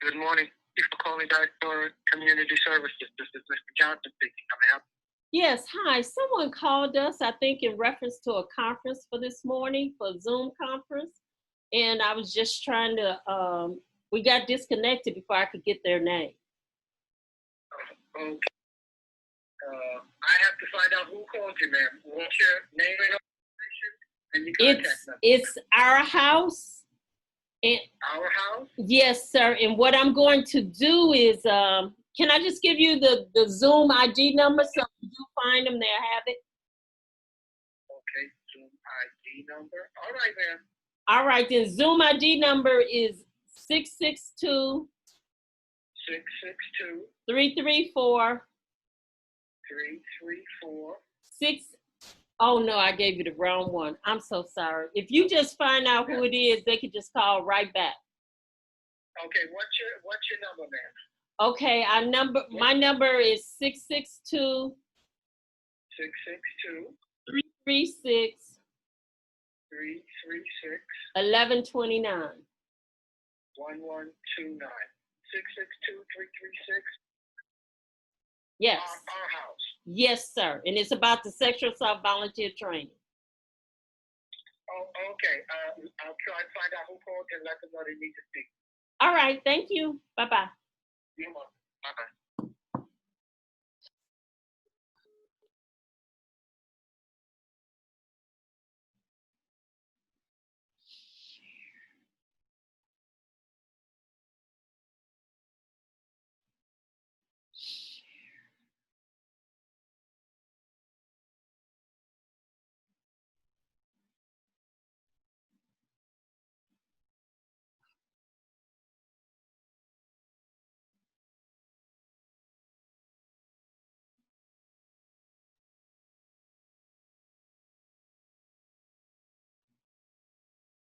Good morning. Thank you for calling back for community services. This is Mr. Johnson speaking. How may I help you? Yes, hi. Someone called us, I think, in reference to a conference for this morning, for a Zoom conference. And I was just trying to, we got disconnected before I could get their name. Okay. I have to find out who called you, ma'am. What's your name and your contact number? It's our house. And our house? Yes, sir. And what I'm going to do is, can I just give you the Zoom ID number so you find them there, have it? Okay, Zoom ID number. All right, ma'am. All right, then Zoom ID number is 662 662 334 334 6. Oh no, I gave you the wrong one. I'm so sorry. If you just find out who it is, they could just call right back. Okay, what's your number, ma'am? Okay, my number is 662 662 336 336 1129. 1129. 662 336. Yes. Our house. Yes, sir. And it's about the sexual assault volunteer training. Oh, okay. I'll try and find out who called and let them know they need to speak. All right. Thank you. Bye-bye. You're welcome. Bye-bye.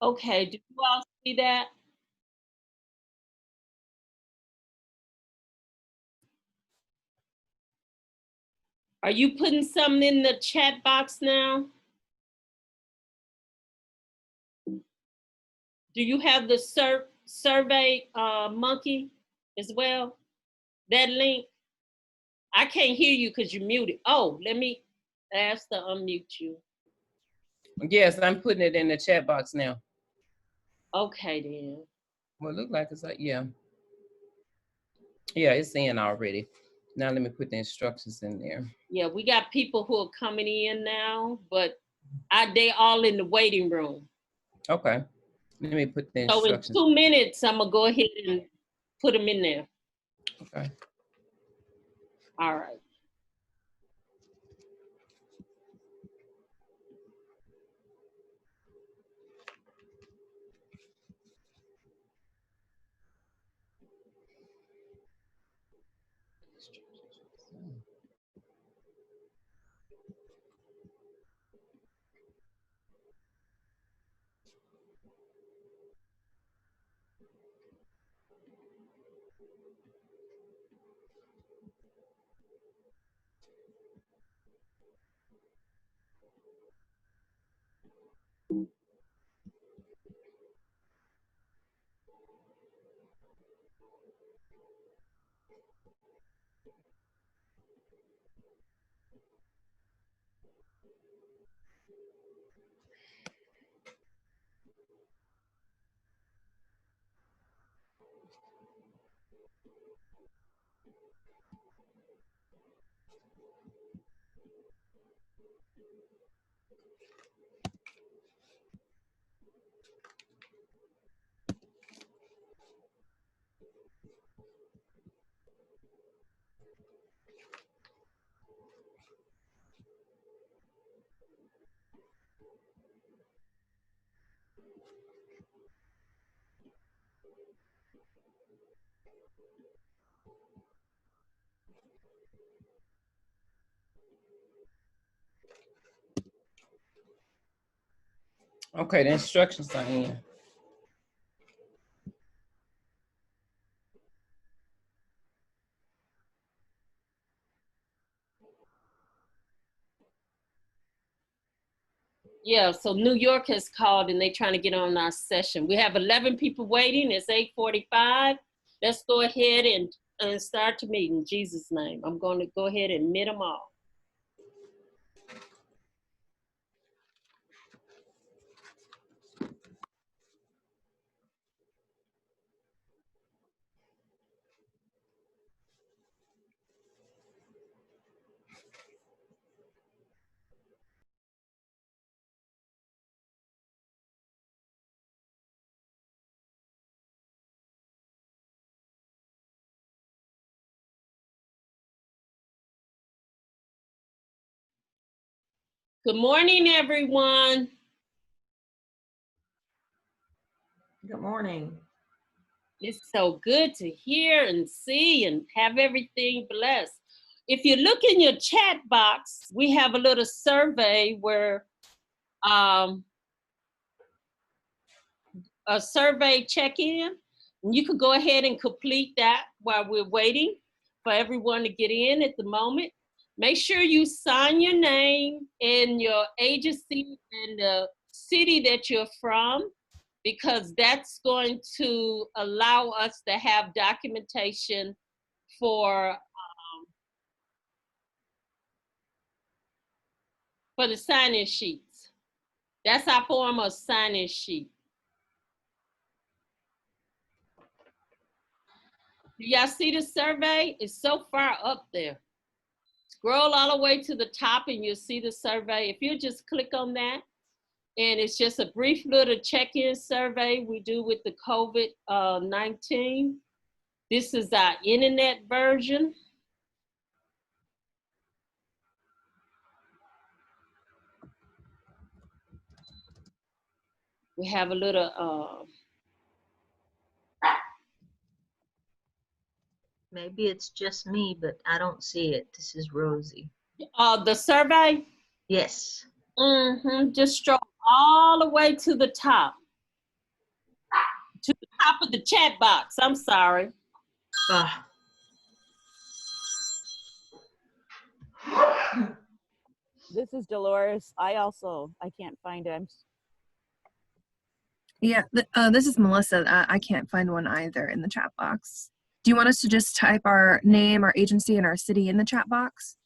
Okay. Do you all see that? Are you putting something in the chat box now? Do you have the survey monkey as well? That link? I can't hear you because you're muted. Oh, let me ask to unmute you. Yes, I'm putting it in the chat box now. Okay, then. Well, it looks like it's like, yeah. Yeah, it's in already. Now let me put the instructions in there. Yeah, we got people who are coming in now, but they all in the waiting room. Okay. Let me put the instructions. So in 2 minutes, I'm gonna go ahead and put them in there. Okay. All right. Okay, the instructions are in. Yeah, so New York has called and they're trying to get on our session. We have 11 people waiting. It's 8:45. Let's go ahead and start the meeting in Jesus' name. I'm going to go ahead and admit them all. Good morning, everyone. Good morning. It's so good to hear and see and have everything blessed. If you look in your chat box, we have a little survey where a survey check-in. You could go ahead and complete that while we're waiting for everyone to get in at the moment. Make sure you sign your name and your agency and the city that you're from, because that's going to allow us to have documentation for the sign-in sheets. That's our form of sign-in sheet. Do y'all see the survey? It's so far up there. Scroll all the way to the top and you'll see the survey. If you just click on that, and it's just a brief little check-in survey we do with the COVID-19. This is our internet version. We have a little, Maybe it's just me, but I don't see it. This is Rosie. the survey. Yes. Just scroll all the way to the top. To the top of the chat box, I'm sorry. This is Dolores. I can't find it. Yeah, this is Melissa. I can't find one either in the chat box. Do you want us to just type our name, our agency, and our city in the chat box?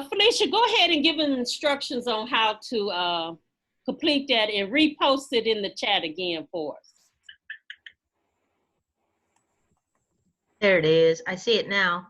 Felicia, go ahead and give them instructions on how to complete that and repost it in the chat again for us. There it is. I see it now.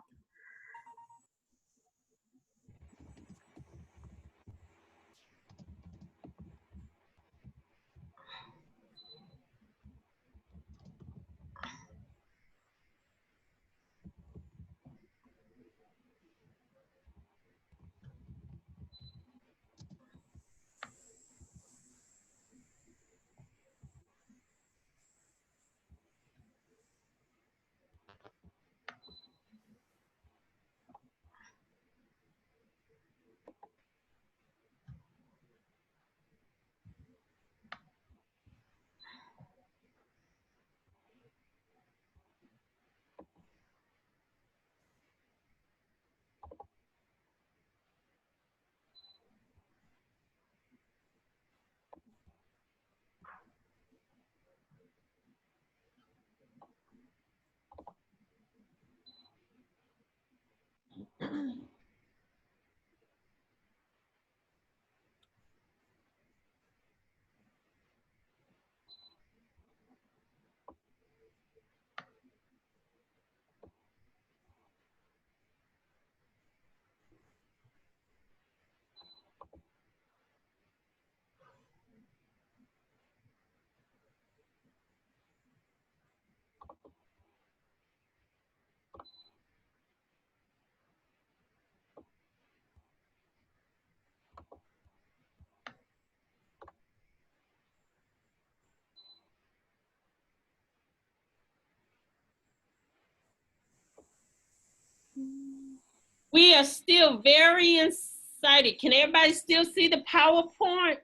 We are still very excited. Can everybody still see the PowerPoint?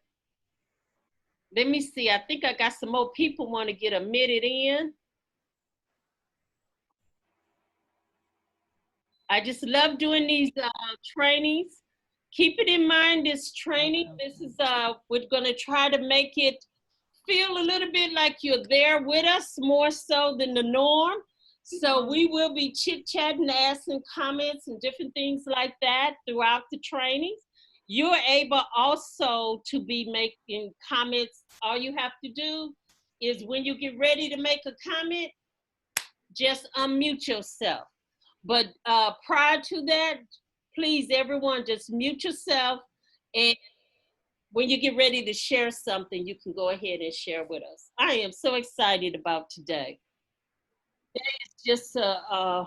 Let me see. I think I got some more people want to get admitted in. I just love doing these trainings Keep it in mind, this training, this is, we're gonna try to make it feel a little bit like you're there with us, more so than the norm. So we will be chit-chatting, asking comments and different things like that throughout the training. You're able also to be making comments. All you have to do is when you get ready to make a comment, just unmute yourself. But prior to that, please, everyone, just mute yourself. And when you get ready to share something, you can go ahead and share with us. I am so excited about today. Today is just a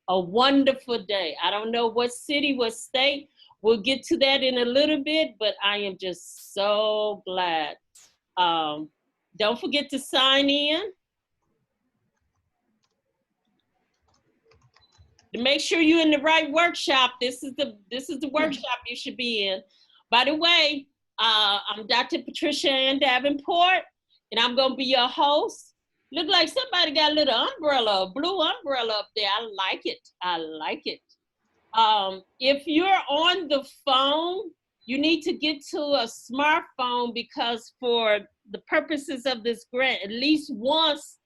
wonderful day. I don't know what city, what state. We'll get to that in a little bit, but I am just so glad. Don't forget to sign in. To make sure you're in the right workshop. This is the workshop you should be in. By the way, I'm Dr. Patricia Ann Davenport, and I'm gonna be your host. Look like somebody got a little umbrella, a blue umbrella up there. I like it, I like it. If you're on the phone, you need to get to a smartphone, because for the purposes of this grant, at least once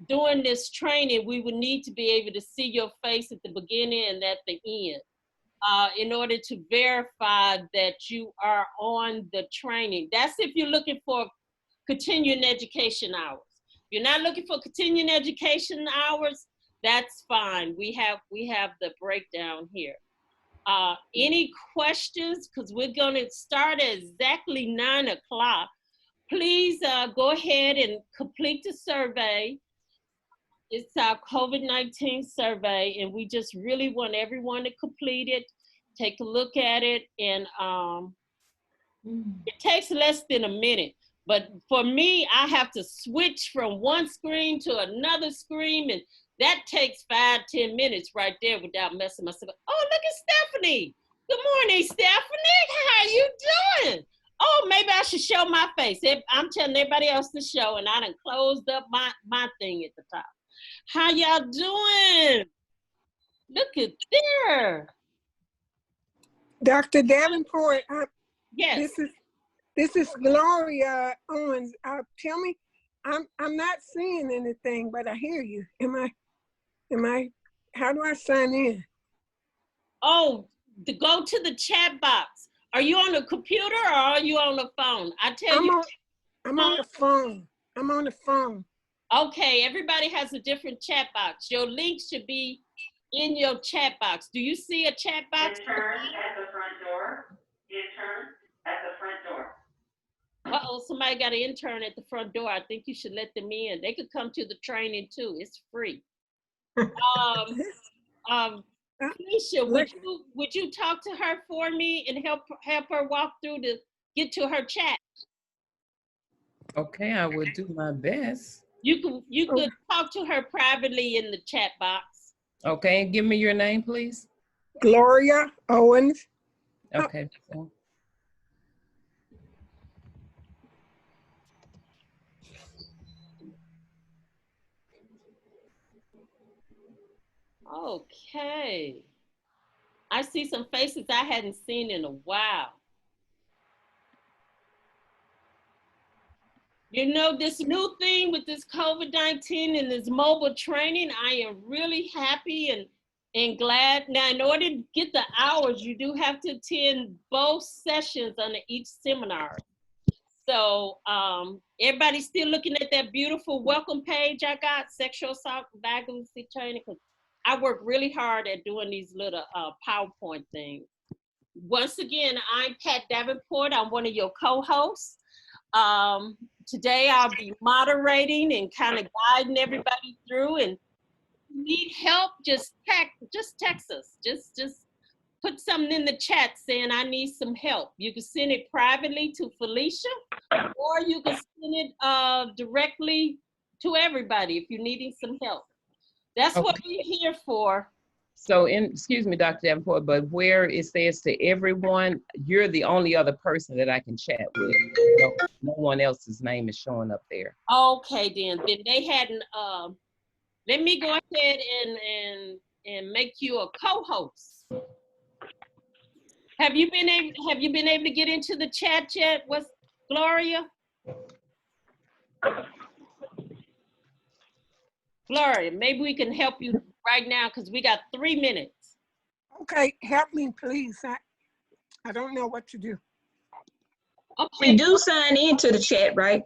during this training, we would need to be able to see your face at the beginning and at the end in order to verify that you are on the training. That's if you're looking for continuing education hours. If you're not looking for continuing education hours, that's fine. We have the breakdown here. Any questions? Because we're going to start at exactly 9 o'clock. Please go ahead and complete the survey. It's our COVID-19 survey, and we just really want everyone to complete it, take a look at it, and it takes less than a minute. But for me, I have to switch from one screen to another screen, and that takes 5-10 minutes right there without messing myself up. Oh, look at Stephanie. Good morning, Stephanie. How you doing? Oh, maybe I should show my face. I'm telling everybody else to show, and I done closed up my thing at the top. How y'all doing? Look at there. Dr. Davenport, Yes. this is Gloria Owens. Tell me, I'm not seeing anything, but I hear you. Am I? How do I sign in? Oh, to go to the chat box. Are you on a computer or are you on the phone? I tell you. I'm on the phone. I'm on the phone. Okay, everybody has a different chat box. Your link should be in your chat box. Do you see a chat box? Intern at the front door. Intern at the front door. Uh-oh, somebody got an intern at the front door. I think you should let them in. They could come to the training too. It's free. Keisha, would you talk to her for me and help her walk through to get to her chat? Okay, I will do my best. You could talk to her privately in the chat box. Okay, give me your name, please. Gloria Owens. Okay. Okay. I see some faces I hadn't seen in a while. You know, this new thing with this COVID-19 and this mobile training, I am really happy and glad. Now, in order to get the hours, you do have to attend both sessions under each seminar. So everybody's still looking at that beautiful welcome page I got, sexual assault and vagrancy training. I work really hard at doing these little PowerPoint things. Once again, I'm Pat Davenport. I'm one of your co-hosts. Today I'll be moderating and kind of guiding everybody through. And if you need help, just text us. Just put something in the chat saying I need some help. You can send it privately to Felicia, or you can send it directly to everybody if you're needing some help. That's what we're here for. So, excuse me, Dr. Davenport, but where it says to everyone, you're the only other person that I can chat with. No one else's name is showing up there. Okay, then they hadn't. Let me go ahead and make you a co-host. Have you been able to get into the chat yet? What's Gloria? Gloria, maybe we can help you right now because we got 3 minutes. Okay, help me, please. I don't know what to do. Okay. We do sign into the chat, right?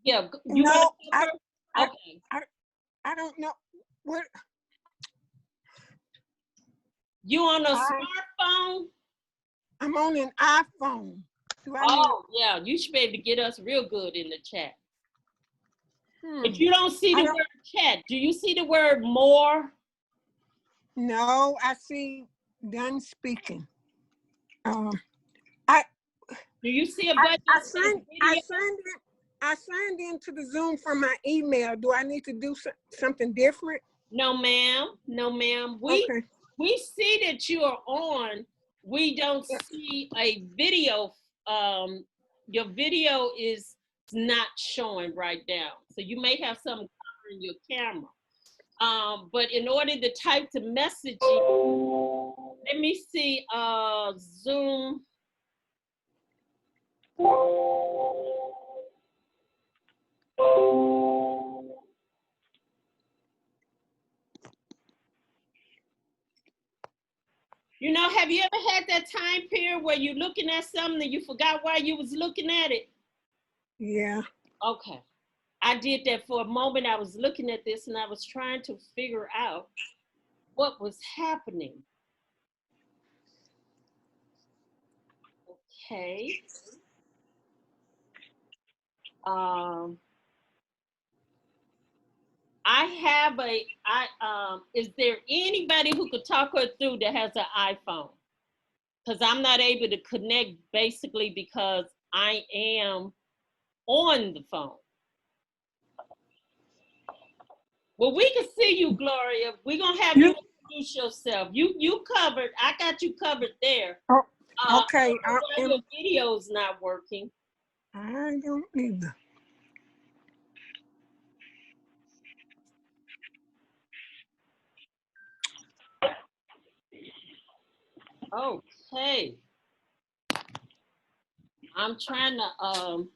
Yeah. You No, wanna I help her? Okay. don't know. What? You on a smartphone? I'm on an iPhone. Do I need? Oh, yeah. You should be able to get us real good in the chat. Hmm. If you don't see the word chat, do you see the word more? No, I see done speaking. Do you see a button that says video? I signed into the Zoom from my email. Do I need to do something different? No, ma'am. No, ma'am. Okay. We see that you are on. We don't see a video. Your video is not showing right now. So you may have something covering your camera. But in order to type the messaging, let me see, Zoom. You know, have you ever had that time period where you're looking at something and you forgot why you was looking at it? Yeah. Okay. I did that for a moment. I was looking at this and I was trying to figure out what was happening. Okay. Is there anybody who could talk her through that has an iPhone? Because I'm not able to connect basically because I am on the phone. Well, we can see you, Gloria. We're gonna have you introduce yourself. You covered. I got you covered there. Oh, okay. Your video's not working. I don't either. Okay. I'm trying to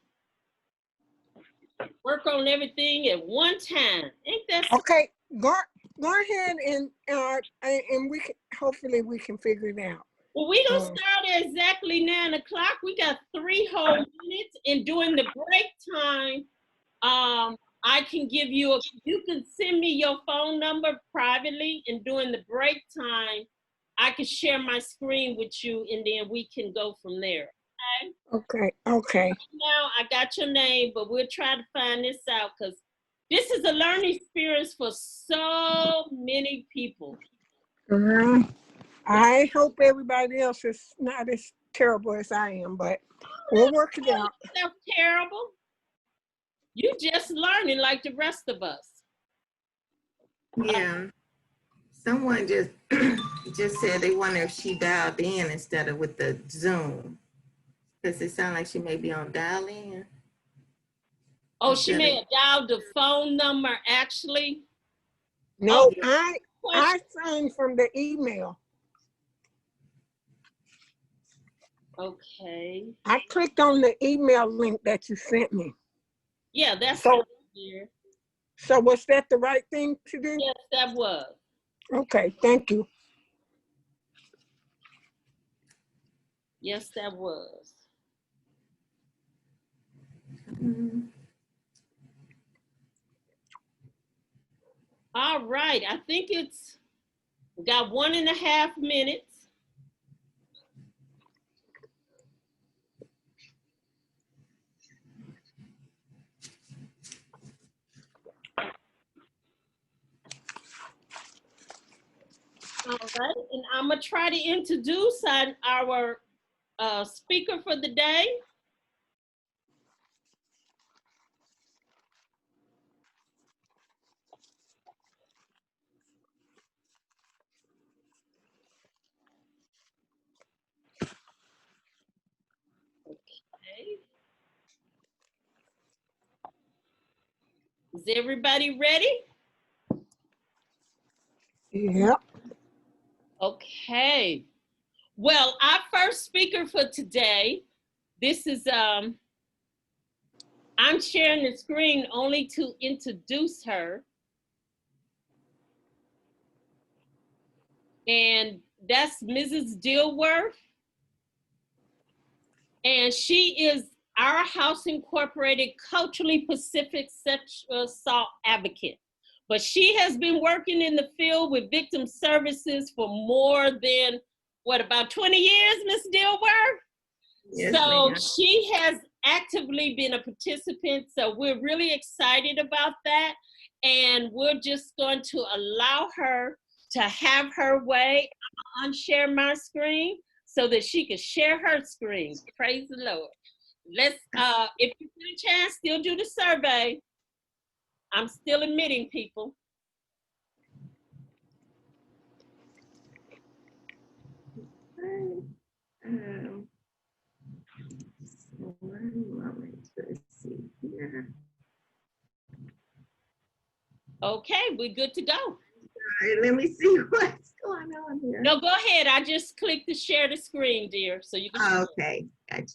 work on everything at one time. Ain't that so? Okay. Go ahead and we can, hopefully we can figure it out. Well, we gonna start at exactly 9 o'clock. We got 3 whole minutes, and during the break time, I can give you you can send me your phone number privately, and during the break time, I can share my screen with you, and then we can go from there. Okay. Okay. Now I got your name, but we'll try to find this out because this is a learning experience for so many people. I hope everybody else is not as terrible as I am, but we'll work it out. That's terrible. You just learning like the rest of us. Yeah. Someone just said they wonder if she dialed in instead of with the Zoom. Because it sounds like she may be on dial in. Oh, she may have dialed the phone number actually. No, I signed from the email. Okay. I clicked on the email link that you sent me. Yeah, that's so. Here. So was that the right thing to do? Yes, that was. Okay, thank you. Yes, that was. All right, I think it's got 1.5 minutes. All right, and I'm gonna try to introduce our speaker for the day. Okay. Is everybody ready? Yep. Okay. Well, our first speaker for today, this is, I'm sharing the screen only to introduce her. And that's Mrs. Dilworth. And she is our House Incorporated Culturally Pacific Sexual Assault Advocate. But she has been working in the field with victim services for more than, what, about 20 years, Ms. Dilworth? Yes, So ma'am. she has actively been a participant. So we're really excited about that. And we're just going to allow her to have her way. I'm unshare my screen so that she can share her screen. Praise the Lord. Let's, if you get a chance, still do the survey. I'm still admitting people. One moment, let's see here. Okay, we're good to go. All right, let me see what's going on here. No, go ahead. I just clicked to share the screen, dear, so you can. Okay, gotcha.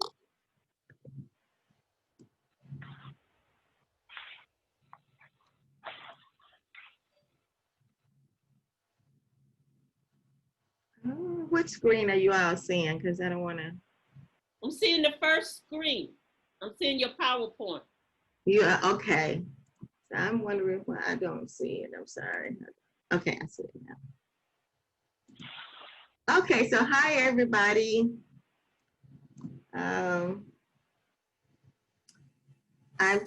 What screen are you all seeing? Because I don't want to. I'm seeing the first screen. I'm seeing your PowerPoint. Yeah, okay. So I'm wondering why I don't see it. I'm sorry. Okay, I see it now. Okay, so hi everybody. I'm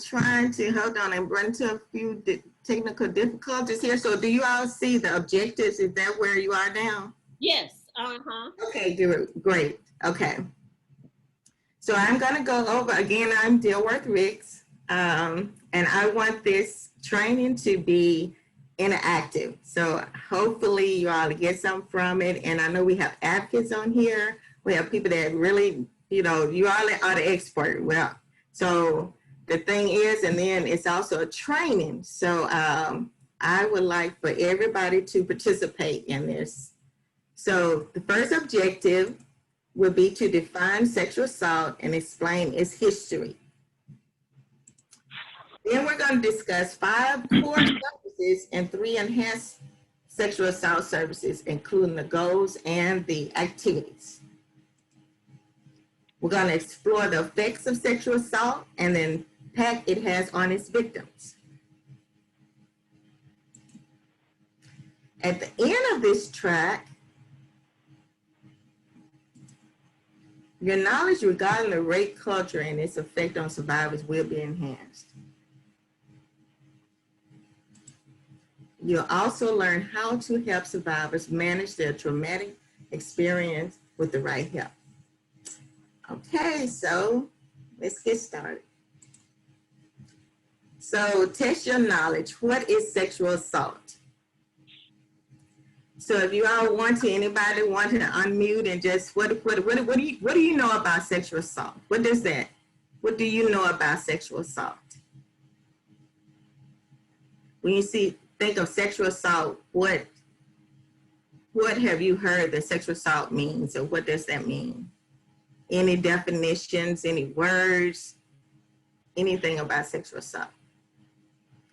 trying to hold on and run into a few technical difficulties here. So do you all see the objectives? Is that where you are now? Yes, uh-huh. Okay, great, okay. So I'm gonna go over, again, I'm Dilworth Ricks, and I want this training to be interactive. So hopefully you all get some from it. And I know we have advocates on here. We have people that really, you know, you all are the expert. Well, so the thing is, and then it's also a training. So I would like for everybody to participate in this. So the first objective would be to define sexual assault and explain its history. Then we're going to discuss 5 core services and 3 enhanced sexual assault services, including the goals and the activities. We're going to explore the effects of sexual assault and the impact it has on its victims. At the end of this track, your knowledge regarding the rape culture and its effect on survivors will be enhanced. You'll also learn how to help survivors manage their traumatic experience with the right help. Okay, so let's get started. So test your knowledge. What is sexual assault? So if you all want to, anybody want to unmute and just, what do you know about sexual assault? What does that, what do you know about sexual assault? When you think of sexual assault, what have you heard that sexual assault means, or what does that mean? Any definitions, any words, anything about sexual assault?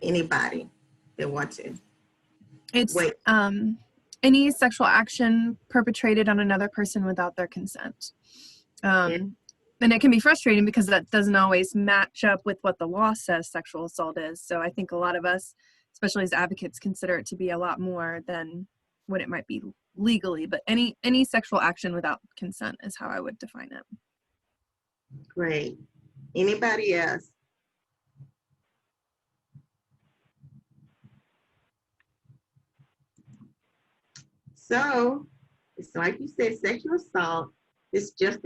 Anybody that want to? It's any sexual action perpetrated on another person without their consent. And it can be frustrating because that doesn't always match up with what the law says sexual assault is. So I think a lot of us, especially as advocates, consider it to be a lot more than what it might be legally. But any sexual action without consent is how I would define it. Great. Anybody else? So it's like you said, sexual assault is just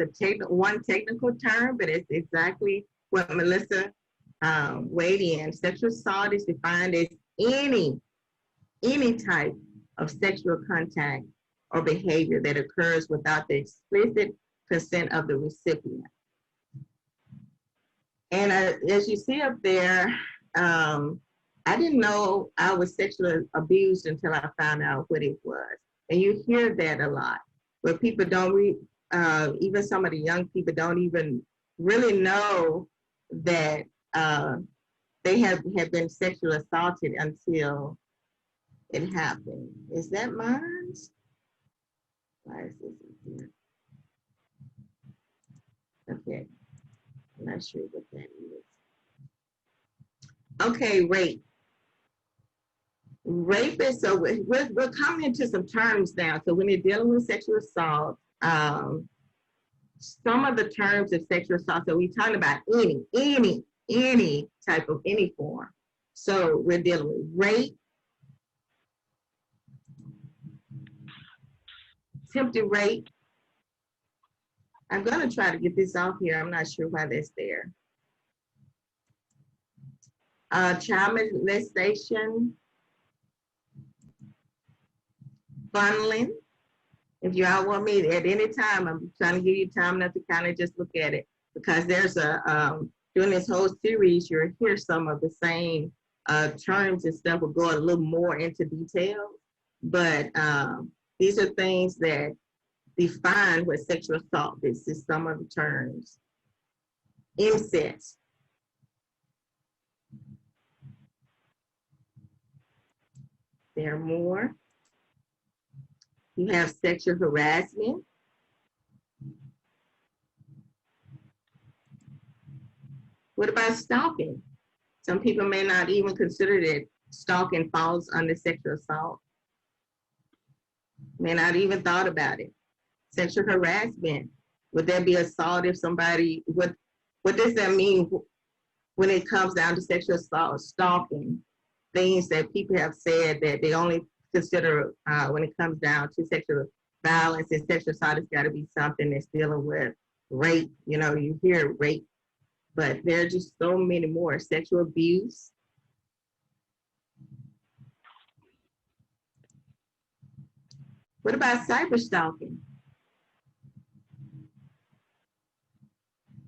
one technical term, but it's exactly what Melissa weighed in. Sexual assault is defined as any type of sexual contact or behavior that occurs without the explicit consent of the recipient. And as you see up there, I didn't know I was sexually abused until I found out what it was. And you hear that a lot, where people don't even some of the young people don't even really know that they have been sexually assaulted until it happened. Is that mine? Why is this here? Okay, I'm not sure what that is. Okay, rape. Rape is, so we're coming into some terms now. So when you're dealing with sexual assault, some of the terms of sexual assault, so we're talking about any type of any form. So we're dealing with rape, attempted rape. I'm gonna try to get this off here. I'm not sure why that's there. Child molestation, funneling. If you all want me at any time, I'm trying to give you time enough to kind of just look at it, because there's a, during this whole series, you'll hear some of the same terms and stuff. Will go a little more into detail, but these are things that define what sexual assault is. This is some of the terms. Incest. There are more. You have sexual harassment. What about stalking? Some people may not even consider that stalking falls under sexual assault. May not even thought about it. Sexual harassment. Would that be assault if somebody, what does that mean when it comes down to sexual assault, stalking? Things that people have said that they only consider when it comes down to sexual violence and sexual assault, it's got to be something that's dealing with rape. You know, you hear rape, but there are just so many more. Sexual abuse. What about cyber stalking?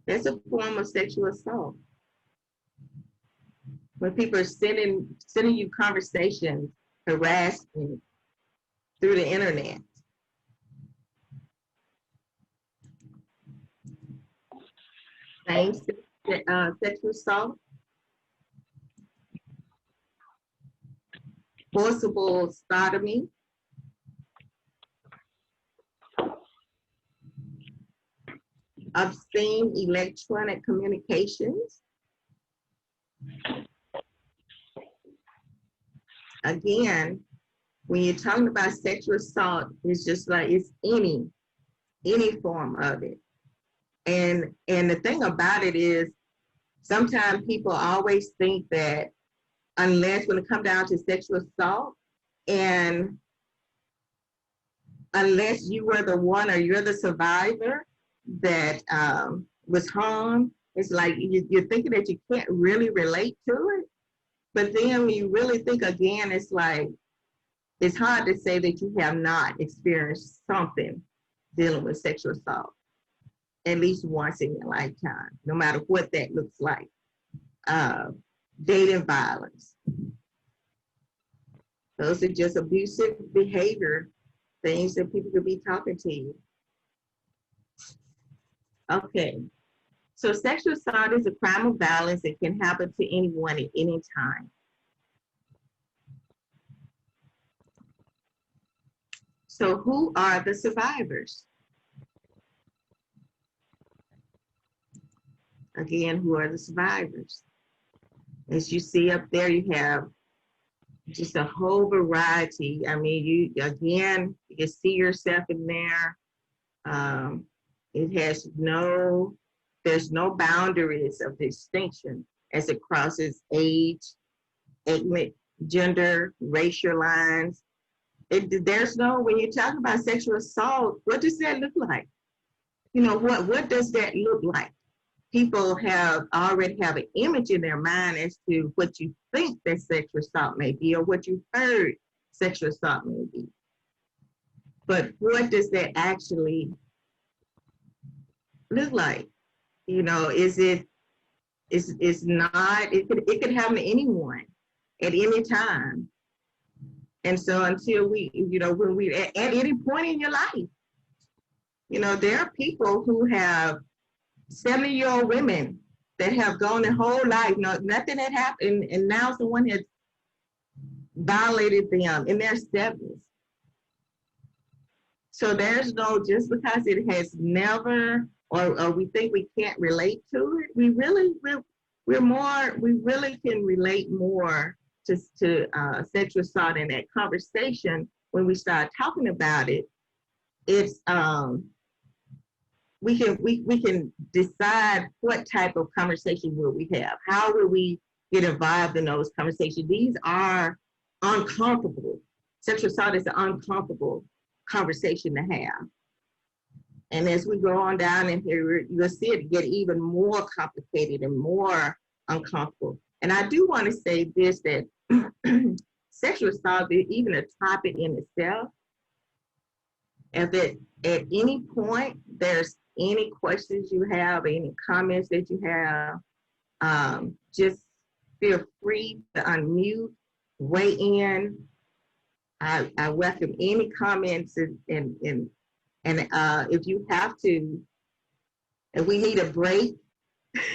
That's a form of sexual assault. When people are sending you conversations, harassing through the internet. Same sexual assault. Forcible sodomy. Obscene electronic communications. Again, when you're talking about sexual assault, it's just like it's any form of it. And the thing about it is, sometimes people always think that unless when it comes down to sexual assault, and unless you were the one or you're the survivor that was harmed, it's like you're thinking that you can't really relate to it. But then when you really think again, it's like, it's hard to say that you have not experienced something dealing with sexual assault at least once in your lifetime, no matter what that looks like. Dating violence. Those are just abusive behavior, things that people could be talking to you. Okay, so sexual assault is a crime of violence that can happen to anyone at any time. So who are the survivors? Again, who are the survivors? As you see up there, you have just a whole variety. I mean, you see yourself in there. It has there's no boundaries of distinction as it crosses age, ethnic, gender, racial lines. There's no, when you talk about sexual assault, what does that look like? You know, what does that look like? People already have an image in their mind as to what you think that sexual assault may be, or what you heard sexual assault may be. But what does that actually look like? You know, it could happen to anyone at any time. And so until when we at any point in your life, You know, there are people who have 70-year-old women that have gone their whole life, no, nothing had happened, and now someone has violated them in their 70s. So there's no, just because it has never, or we think we can't relate to it, we really can relate more to sexual assault in that conversation. When we start talking about it, it's we can decide what type of conversation will we have. How will we get involved in those conversations? These are uncomfortable. Sexual assault is an uncomfortable conversation to have. And as we go on down in here, you'll see it get even more complicated and more uncomfortable. And I do want to say this, that sexual assault is even a topic in itself. If at any point there's any questions you have, any comments that you have, just feel free to unmute, weigh in. I welcome any comments, and if you have to, if we need a break,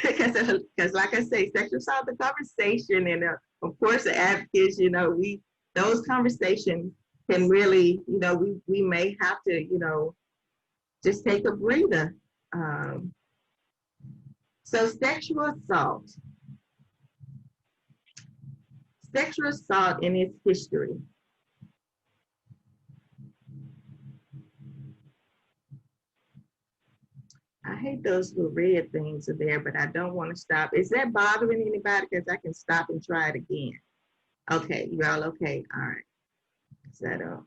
because like I say, sexual assault, the conversation, and of course the advocates, you know, those conversations can really, you know, we may have to, you know, just take a breather. So sexual assault in its history. I hate those little red things are there, but I don't want to stop. Is that bothering anybody? Because I can stop and try it again. Okay, you all okay? All right. Is that up?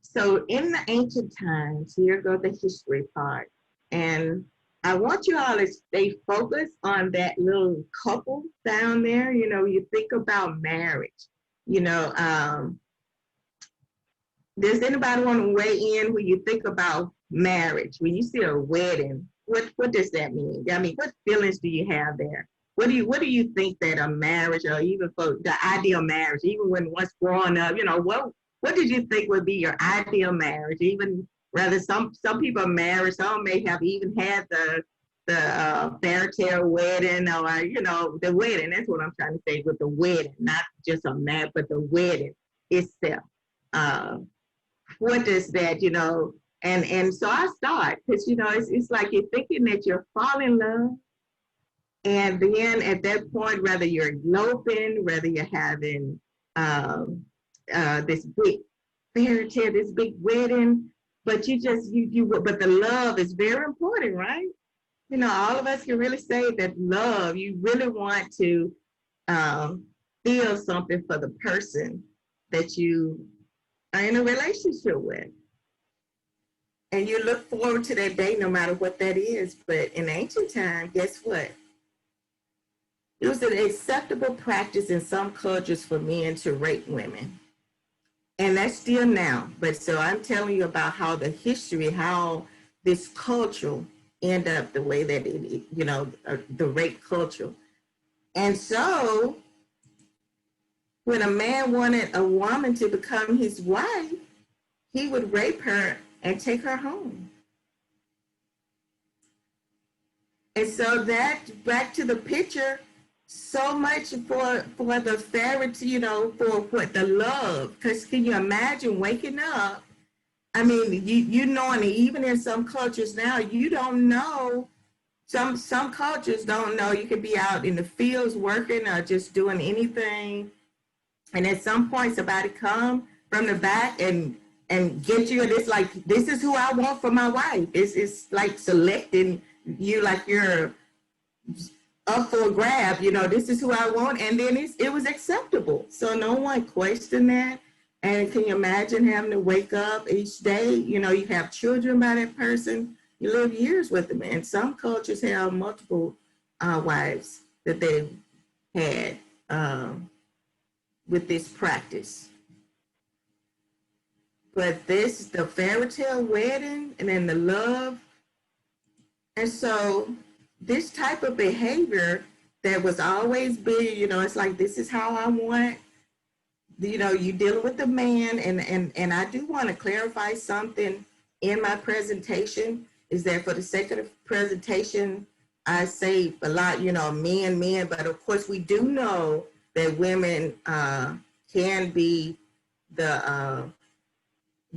So in the ancient times, here goes the history part. And I want you all to stay focused on that little couple down there. You know, you think about marriage. You know, does anybody want to weigh in when you think about marriage? When you see a wedding, what does that mean? I mean, what feelings do you have there? What do you think that a marriage, or even for the ideal marriage, even when once growing up, you know, what did you think would be your ideal marriage? Even rather, some people are married, some may have even had the fairy tale wedding, or you know, the wedding. That's what I'm trying to say with the wedding, not just a marriage, but the wedding itself. What does that, you know? And so I start, because you know, it's like you're thinking that you're falling in love. And then at that point, whether you're eloping, whether you're having this big fairy tale, this big wedding, but but the love is very important, right? You know, all of us can really say that love, you really want to feel something for the person that you are in a relationship with. And you look forward to that day, no matter what that is. But in ancient time, guess what? It was an acceptable practice in some cultures for men to rape women. And that's still now. But so I'm telling you about how the history, how this culture ended up the way that it, you know, the rape culture. And so when a man wanted a woman to become his wife, he would rape her and take her home. And so that, back to the picture, so much for the fairy, you know, for what the love. Because can you imagine waking up? I mean, you knowing, even in some cultures now, you don't know. Some cultures don't know. You could be out in the fields working or just doing anything, and at some point somebody come from the back and get you, and it's like, this is who I want for my wife. It's like selecting you, like you're up for a grab, you know, this is who I want, and then it was acceptable. So no one questioned that. And can you imagine having to wake up each day? You know, you have children by that person, you live years with them. And some cultures have multiple wives that they've had with this practice. But this, the fairy tale wedding, and then the love. And so this type of behavior that was always big, you know, it's like, this is how I want, you know, you dealing with the man. And I do want to clarify something in my presentation is that for the sake of the presentation, I say a lot, you know, men, but of course we do know that women can be the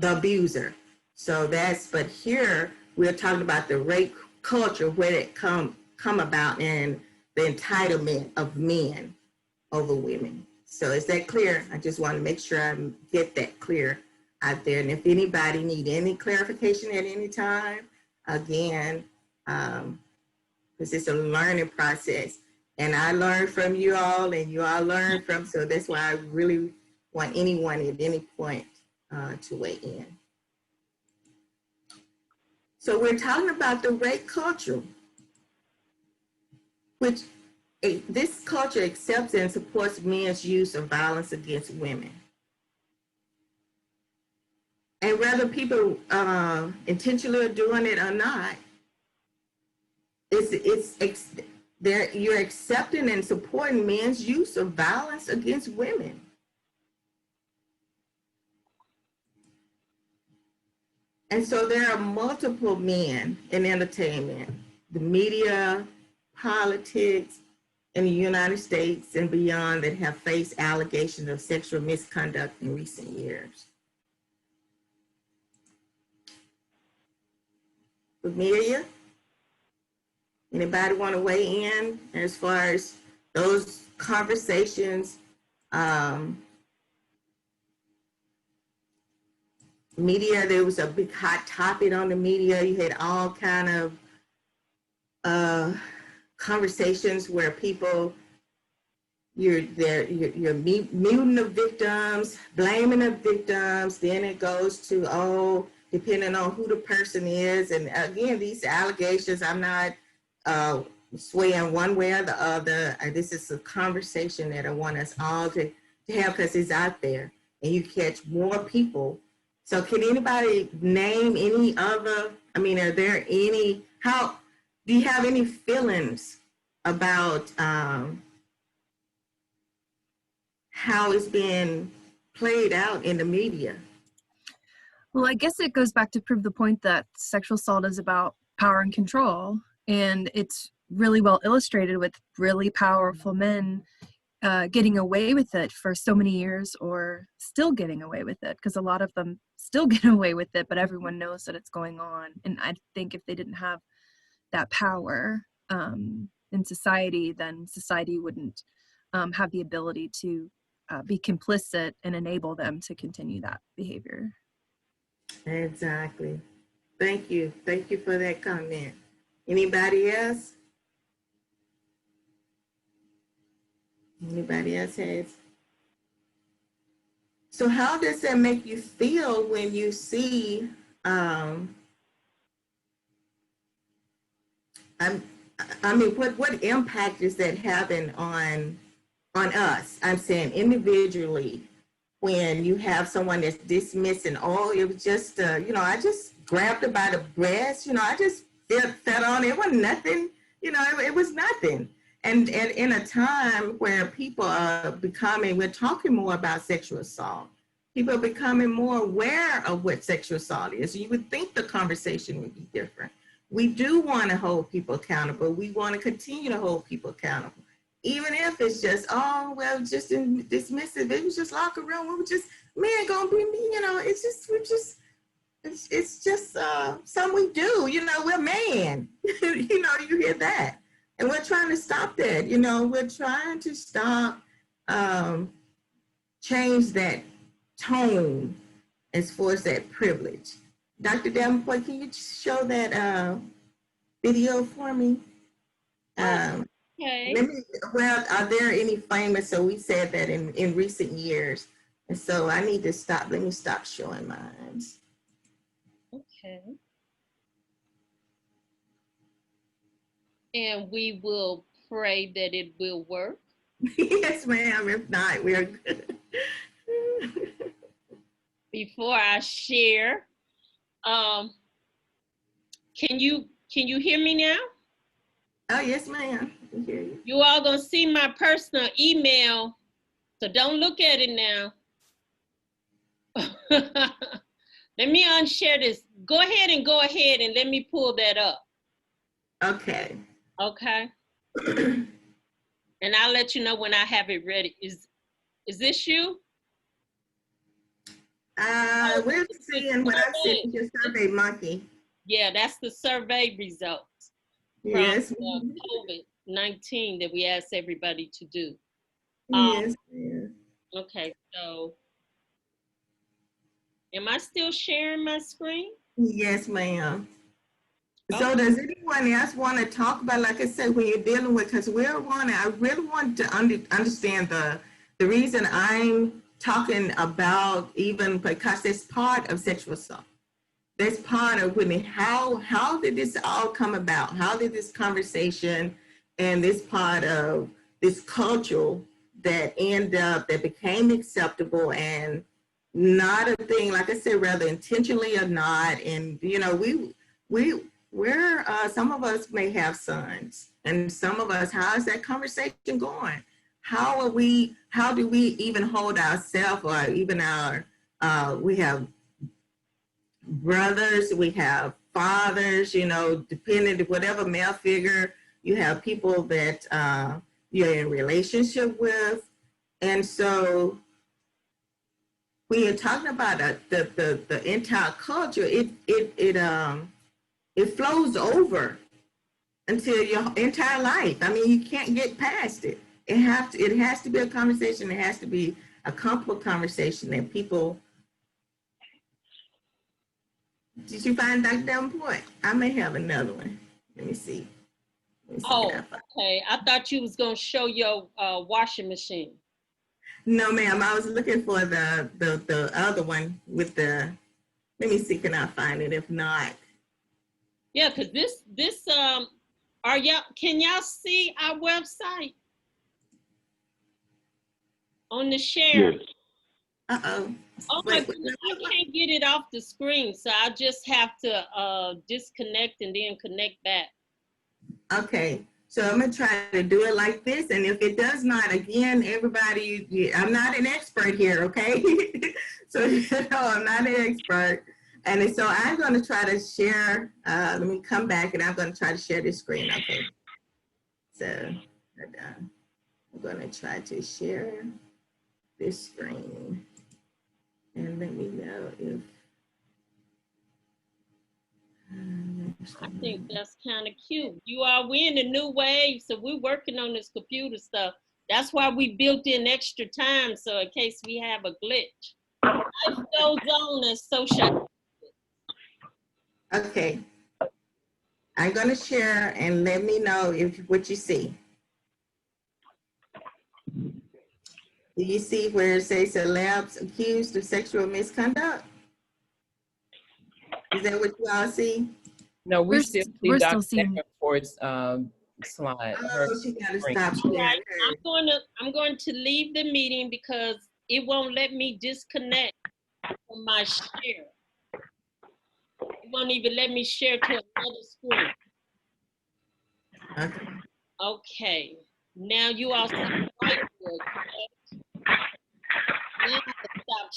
abuser. So that's, but here we're talking about the rape culture, where it come about, and the entitlement of men over women. So is that clear? I just want to make sure I get that clear out there. And if anybody need any clarification at any time, again, because it's a learning process. And I learn from you all, and you all learn from, so that's why I really want anyone at any point to weigh in. So we're talking about the rape culture, which this culture accepts and supports men's use of violence against women. And whether people intentionally are doing it or not, you're accepting and supporting men's use of violence against women. And so there are multiple men in entertainment, the media, politics, in the United States and beyond that have faced allegations of sexual misconduct in recent years. Amelia, anybody want to weigh in as far as those conversations? Media, there was a big hot topic on the media. You had all kind of conversations where people, you're muting the victims, blaming the victims. Then it goes to, oh, depending on who the person is. And again, these allegations, I'm not swaying one way or the other. This is a conversation that I want us all to have, because it's out there and you catch more people. So can anybody name any other, I mean, are there any, do you have any feelings about how it's been played out in the media? Well, I guess it goes back to prove the point that sexual assault is about power and control. And it's really well illustrated with really powerful men getting away with it for so many years, or still getting away with it, because a lot of them still get away with it, but everyone knows that it's going on. And I think if they didn't have that power in society, then society wouldn't have the ability to be complicit and enable them to continue that behavior. Exactly. Thank you. Thank you for that comment. Anybody else? Anybody else has? So how does that make you feel when you see, I mean, what impact is that having on us? I'm saying individually, when you have someone that's dismissing, oh, it was just, you know, I just grabbed her by the breast, you know, I just fed on it. It wasn't nothing, you know, it was nothing. And in a time where people are becoming, we're talking more about sexual assault, people are becoming more aware of what sexual assault is. You would think the conversation would be different. We do want to hold people accountable. We want to continue to hold people accountable. Even if it's just, oh, well, just dismissive. It was just locker room. We were just, man, gonna be me, you know, it's just something we do, you know, we're man. You know, you hear that. And we're trying to stop that, you know, we're trying to stop, change that tone as far as that privilege. Dr. Davenport, can you show that video for me? Okay. Well, are there any famous, so we said that in recent years. And so I need to stop, let me stop showing mine. Okay. And we will pray that it will work. Yes, ma'am. If not, we're good. Before I share, can you hear me now? Oh, yes, ma'am. I can hear you. You all gonna see my personal email, so don't look at it now. Let me unshare this. Go ahead and let me pull that up. Okay. Okay. And I'll let you know when I have it ready. Is this you? We're seeing what I've seen is your Survey Monkey. Yeah, that's the survey results from Yes. COVID-19 that we asked everybody to do. Yes. Yes. Okay, so am I still sharing my screen? Yes, ma'am. So Okay. does anyone else want to talk about, like I said, when you're dealing with, because I really want to understand the reason I'm talking about, even because it's part of sexual assault. That's part of when how did this all come about? How did this conversation and this part of this culture that became acceptable and not a thing, like I said, rather intentionally or not. And you know, we're some of us may have sons, and some of us, how is that conversation going? How do we even hold ourselves, or even our we have brothers, we have fathers, you know, depending on whatever male figure, you have people that you're in relationship with. And so when you're talking about the entire culture, it flows over until your entire life. I mean, you can't get past it. It has to be a conversation. It has to be a comfortable conversation that people. Did you find Dr. Davenport? I may have another one. Let me see. Oh, okay. I thought you was gonna show your washing machine. No, ma'am. I was looking for the other one with the. Let me see. Can I find it? If not, Yeah, because this can y'all see our website on the share? Yes. uh-oh. Oh my goodness, I can't get it off the screen, so I just have to disconnect and then connect back. Okay, so I'm gonna try to do it like this, and if it does not, again, everybody, I'm not an expert here, okay? So you know, I'm not an expert, and so I'm gonna try to share. Let me come back, and I'm gonna try to share this screen. Okay, so I'm gonna try to share this screen, and let me know if. I think that's kind of cute. You are, we're in a new wave, so we're working on this computer stuff. That's why we built in extra time, so in case we have a glitch. Life goes on as social. Okay, I'm gonna share and let me know if what you see. Do you see where it says celebs accused of sexual misconduct? Is that what you all see? No, we still see we're Dr. still seeing. Davenport's slide. Oh, she gotta screen. stop All sharing right, her. I'm going to leave the meeting because it won't let me disconnect from my share. It won't even let me share to another screen. Okay. Okay, now you all see the whiteboard, correct? Now I can stop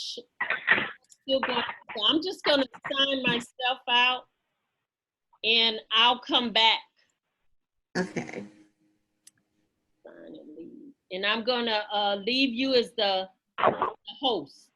still going. So I'm just gonna sign myself out and I'll come back. Okay. Sign and leave. And I'm gonna leave you as the host.